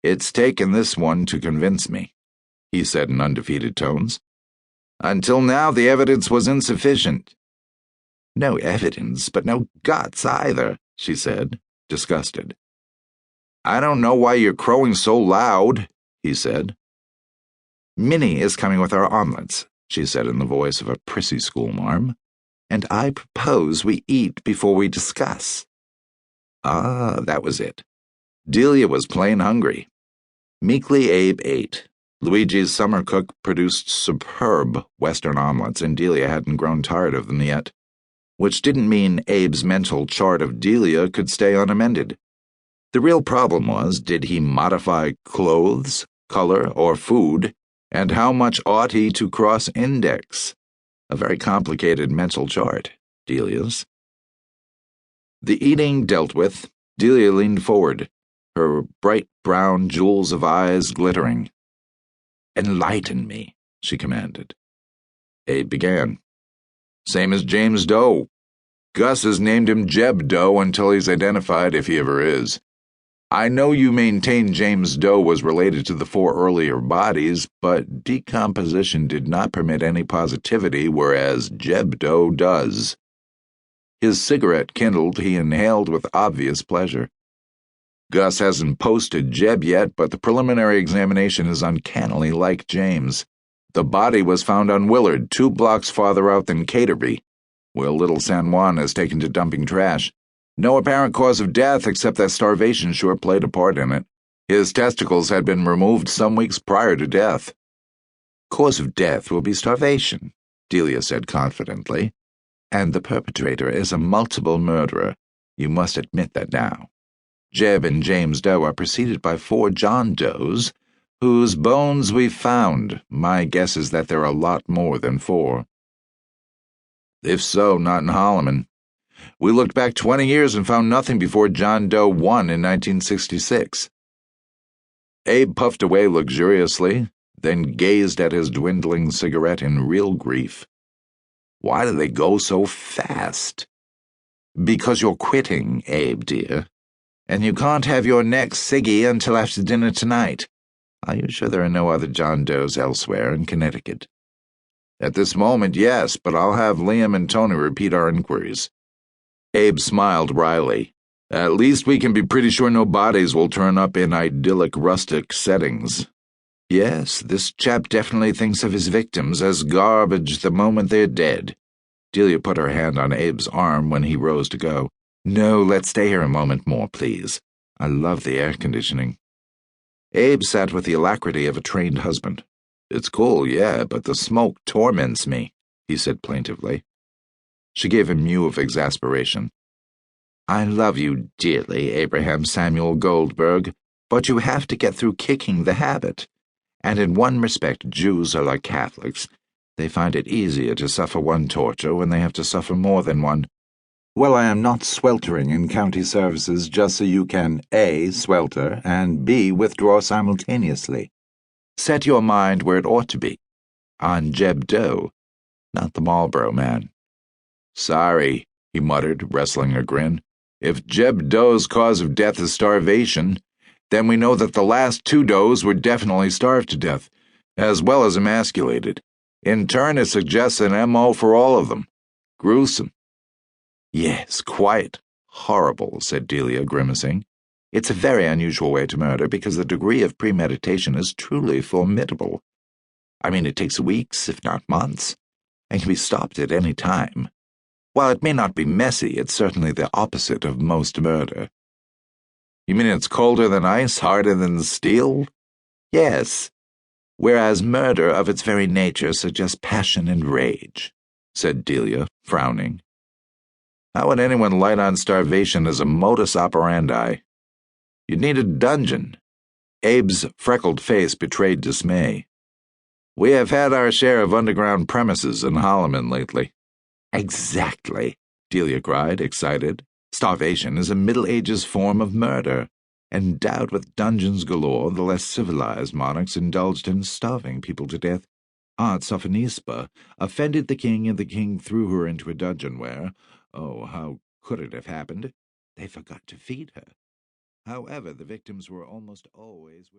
"It's taken this one to convince me," he said in undefeated tones. "Until now, the evidence was insufficient." "No evidence, but no guts either," she said, disgusted. "I don't know why you're crowing so loud," he said. "Minnie is coming with our omelets," she said in the voice of a prissy schoolmarm, "and I propose we eat before we discuss." Ah, that was it. Delia was plain hungry. Meekly Abe ate. Luigi's summer cook produced superb Western omelets, and Delia hadn't grown tired of them yet, which didn't mean Abe's mental chart of Delia could stay unamended. The real problem was, did he modify clothes, color, or food, and how much ought he to cross-index? A very complicated mental chart, Delia's. The eating dealt with, Delia leaned forward, her bright brown jewels of eyes glittering. "Enlighten me," she commanded. Abe began. "Same as James Doe. Gus has named him Jeb Doe until he's identified, if he ever is. I know you maintain James Doe was related to the 4 earlier bodies, but decomposition did not permit any positivity, whereas Jeb Doe does." His cigarette kindled, he inhaled with obvious pleasure. "Gus hasn't posted Jeb yet, but the preliminary examination is uncannily like James. The body was found on Willard, 2 blocks farther out than Caterby, where Little San Juan is taken to dumping trash. No apparent cause of death except that starvation sure played a part in it. His testicles had been removed some weeks prior to death." "Cause of death will be starvation," Delia said confidently. "And the perpetrator is a multiple murderer. You must admit that now. Jeb and James Doe are preceded by 4 John Does, whose bones we've found. My guess is that there are a lot more than 4. If so, not in Holloman. We looked back 20 years and found nothing before John Doe 1 in 1966. Abe puffed away luxuriously, then gazed at his dwindling cigarette in real grief. "Why do they go so fast?" "Because you're quitting, Abe, dear. And you can't have your next ciggy until after dinner tonight. Are you sure there are no other John Does elsewhere in Connecticut?" "At this moment, yes, but I'll have Liam and Tony repeat our inquiries." Abe smiled wryly. "At least we can be pretty sure no bodies will turn up in idyllic rustic settings. Yes, this chap definitely thinks of his victims as garbage the moment they're dead." Delia put her hand on Abe's arm when he rose to go. "No, let's stay here a moment more, please. I love the air conditioning." Abe sat with the alacrity of a trained husband. "It's cool, yeah, but the smoke torments me," he said plaintively. She gave a mew of exasperation. "I love you dearly, Abraham Samuel Goldberg, but you have to get through kicking the habit. And in one respect, Jews are like Catholics. They find it easier to suffer one torture when they have to suffer more than one. Well, I am not sweltering in county services just so you can A, swelter, and B, withdraw simultaneously. Set your mind where it ought to be, on Jeb Doe, not the Marlboro Man." "Sorry," he muttered, wrestling a grin. "If Jeb Doe's cause of death is starvation, then we know that the last 2 Does were definitely starved to death, as well as emasculated. In turn, it suggests an M.O. for all of them. Gruesome." "Yes, quite horrible," said Delia, grimacing. "It's a very unusual way to murder because the degree of premeditation is truly formidable. I mean, it takes weeks, if not months, and can be stopped at any time. While it may not be messy, it's certainly the opposite of most murder." "You mean it's colder than ice, harder than steel?" "Yes. Whereas murder of its very nature suggests passion and rage," said Delia, frowning. "How would anyone light on starvation as a modus operandi? You'd need a dungeon." Abe's freckled face betrayed dismay. "We have had our share of underground premises in Holloman lately." "Exactly," Delia cried, excited. "Starvation is a Middle Ages form of murder. Endowed with dungeons galore, the less civilized monarchs indulged in starving people to death. Aunt Sophonisba offended the king, and the king threw her into a dungeon where, oh, how could it have happened? They forgot to feed her. However, the victims were almost always